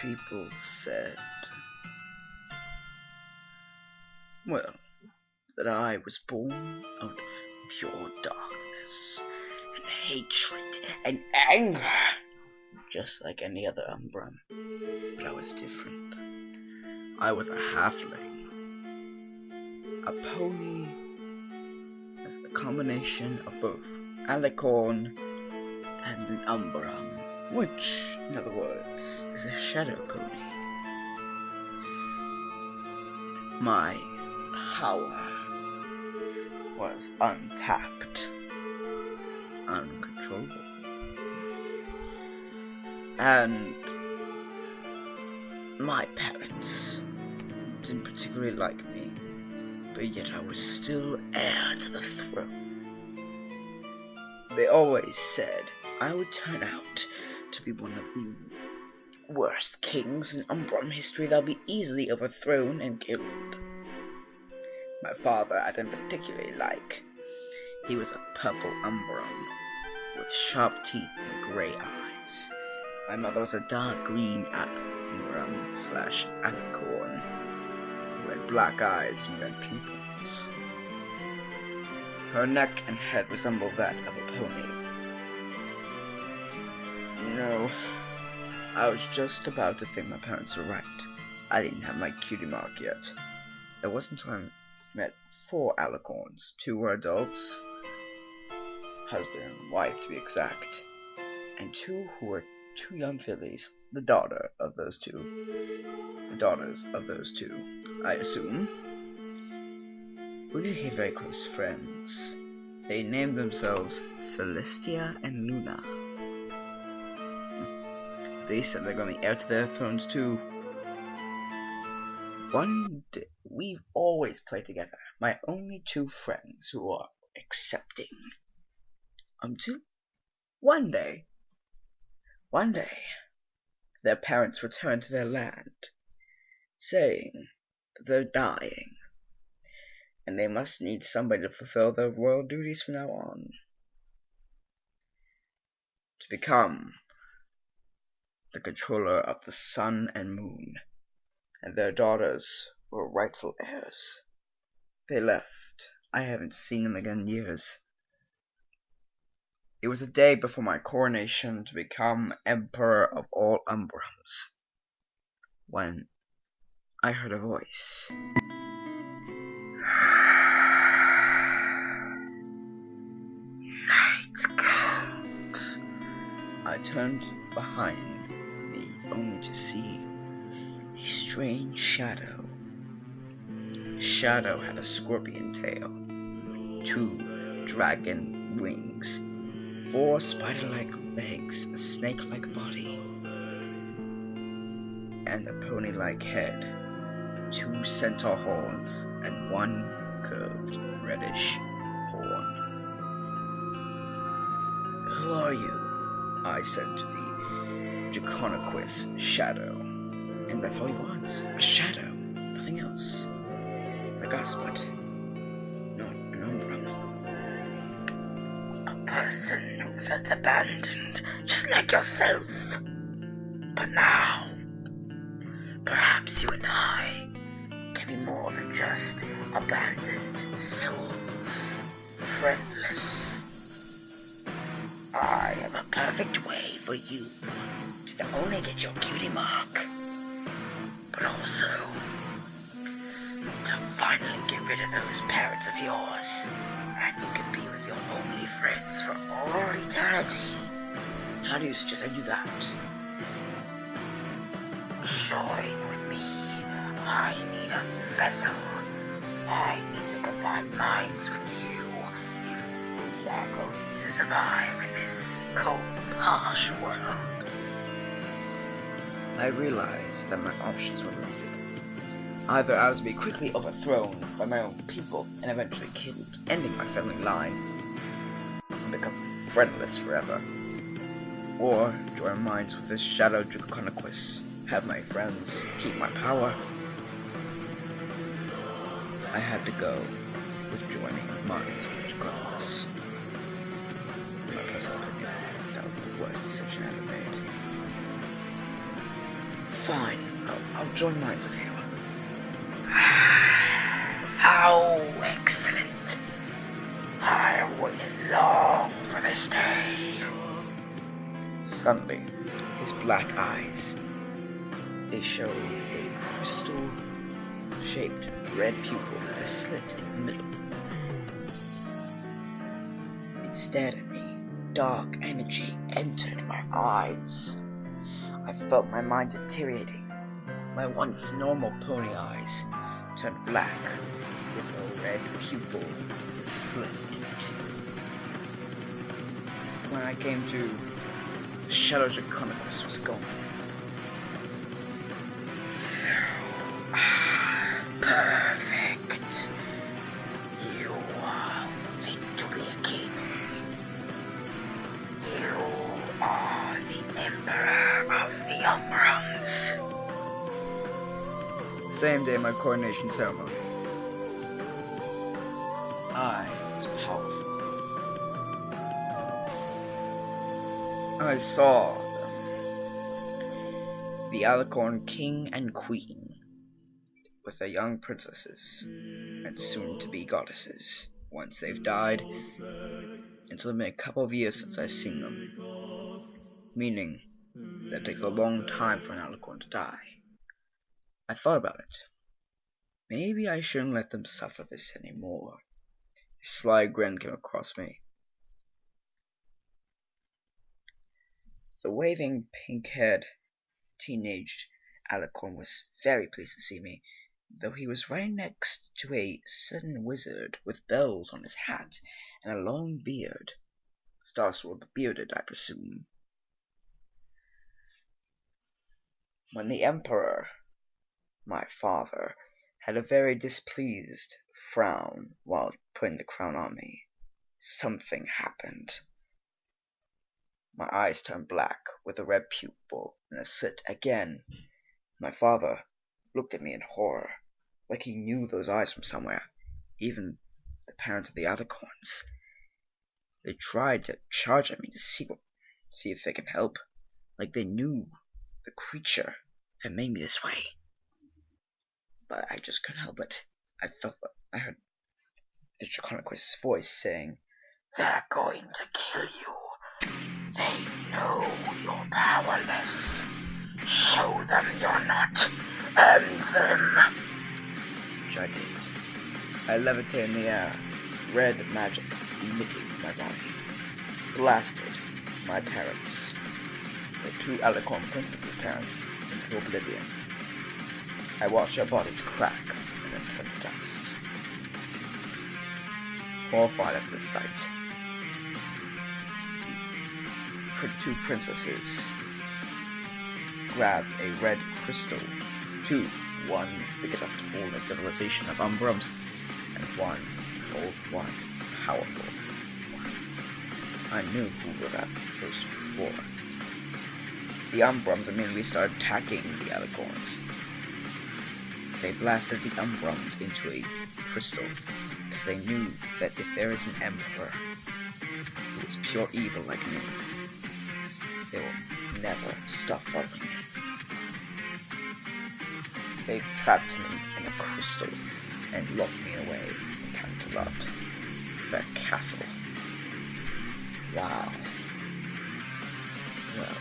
people said, well, that I was born out of pure darkness and hatred and anger, just like any other Umbra. But I was different. I was a halfling. A pony is a combination of both alicorn and an Umbra, which, in other words, is a shadow pony. My power was untapped, uncontrollable, and my parents didn't particularly like me, but yet I was still heir to the throne. They always said I would turn out to be one of the worst kings in Umbran history that would be easily overthrown and killed. My father I didn't particularly like. He was a purple Umbran with sharp teeth and grey eyes. My mother was a dark green Umbran / alicorn who had black eyes and red pupils. Her neck and head resembled that of a pony. I was just about to think my parents were right. I didn't have my cutie mark yet. It wasn't until I met 4 alicorns. 2 were adults, husband and wife to be exact, and 2 who were 2 young fillies, the daughters of those two, I assume. We became very close friends. They named themselves Celestia and Luna. They said they're going to be heir to their thrones too. One day, we've always played together, my only 2 friends who are accepting. Until one day, their parents returned to their land, saying that they're dying, and they must need somebody to fulfill their royal duties from now on. To become the controller of the sun and moon, and their daughters were rightful heirs. They left. I haven't seen them again in years. It was a day before my coronation to become Emperor of all Umbrams, when I heard a voice. Nightcolt. I turned behind me only to see a strange shadow. The shadow had a scorpion tail, 2 dragon wings, 4 spider-like legs, a snake-like body, and a pony-like head, 2 centaur horns, and 1 curved reddish horn. Who are you? I said to the Draconiquus shadow, and that's all he was, a shadow, nothing else. Like us, but not an Umbra. A person who felt abandoned, just like yourself. But now, perhaps you and I can be more than just abandoned souls, friendless. I have a perfect way for you to not only get your cutie mark, but also to finally get rid of those parents of yours, and you can be with your only friends for all eternity. How do you suggest I do that? Join with me. I need a vessel. I need to combine minds with you if we are going to survive in this cold, harsh world. I realized that my options were limited. Either I was to be quickly overthrown by my own people and eventually killed, ending my family line, and become friendless forever, or join minds with this shadow Draconiquus, have my friends, keep my power. I had to go with joining minds with Draconiquus. In my personal opinion, that was the worst decision I ever made. Fine, I'll join minds with you. How excellent. I waited long for this day. Suddenly, his black eyes, they showed a crystal-shaped red pupil with a slit in the middle. It stared at me. Dark energy entered my eyes. I felt my mind deteriorating. My once normal pony eyes turned black with a red pupil with a slit in it. When I came to, the Shadow Draconicus was gone. Perfect. You are fit to be a king. You are the Emperor of the Umbrums. Same day my coronation ceremony. I was powerful. I saw them. The Alicorn King and Queen, with their young princesses, and soon-to-be goddesses. Once they've died, it's only been a couple of years since I've seen them. Meaning, that it takes a long time for an Alicorn to die. I thought about it. Maybe I shouldn't let them suffer this anymore. A sly grin came across me. The waving, pink-haired, teenage Alicorn was very pleased to see me, though he was right next to a certain wizard with bells on his hat and a long beard. Starsword the Bearded, I presume. When the Emperor, my father, had a very displeased frown while putting the crown on me, something happened. My eyes turned black with a red pupil and a slit again. My father looked at me in horror, like he knew those eyes from somewhere, even the parents of the Alicorns. They tried to charge at me to see if they can help, like they knew the creature had made me this way. But I just couldn't help it. I heard the Draconicus' voice saying, "They're going to kill you. They know you're powerless. Show them you're not. End them." Which I did. I levitated in the air. Red magic emitted from my body. Blasted my parents, the two Alicorn princesses' parents, into oblivion. I watched their bodies crack and then turn to dust. Horrified at this sight, the two princesses grabbed a red crystal. One big enough to hold a civilization of Umbrums, and one old one, powerful one. I knew who were that first four. The Umbrums immediately started attacking the Alicorns. They blasted the Umbrums into a crystal, because they knew that if there is an emperor who is pure evil like me, they will never stop following me. They trapped me in a crystal and locked me away in Canterlot, their castle. Wow. Well,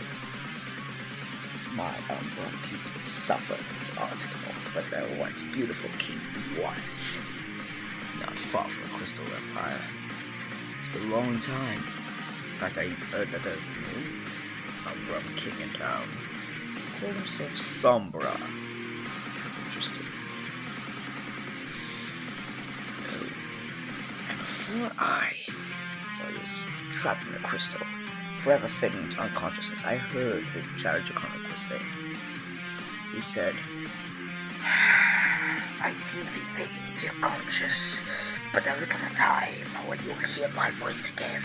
my Umbrum people suffered in the Arctic, but their once beautiful king was not far from the Crystal Empire. It's been a long time. In fact, I heard that there's a new Umbrum king in town. He called himself Sombra. Interesting. And before I was trapped in the crystal, forever fading into unconsciousness, I heard the Shadow Draconicus say. He said, "I seem to be fading into your conscious, but there will come a time when you'll hear my voice again,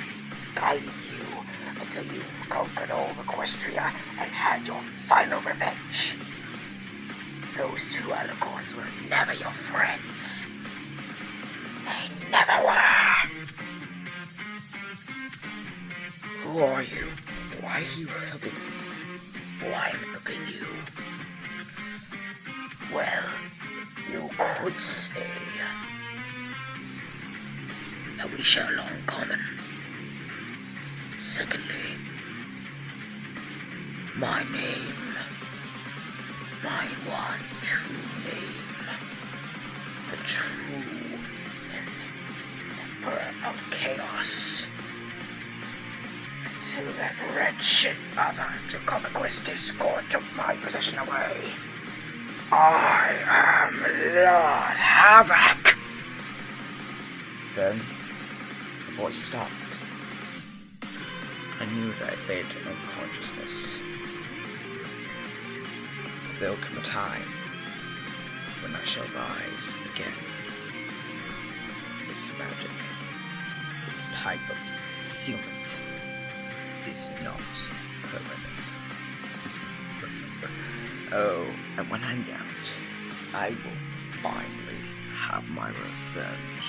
guiding you until you've conquered all Equestria and had your final revenge. Those two Alicorns were never your friends. They never were. Who are you? Why are you helping me? Why am I helping you? could say that we share a law in common. Secondly, my name, my one true name, the true Emperor of Chaos. To that wretched mother to conquest discord took my possession away. I am Lord Havoc! Then, the voice stopped. I knew that I faded to unconsciousness. There'll come a time when I shall rise again. This magic, this type of sealment, is not permanent. Oh, and when I'm out, I will finally have my revenge.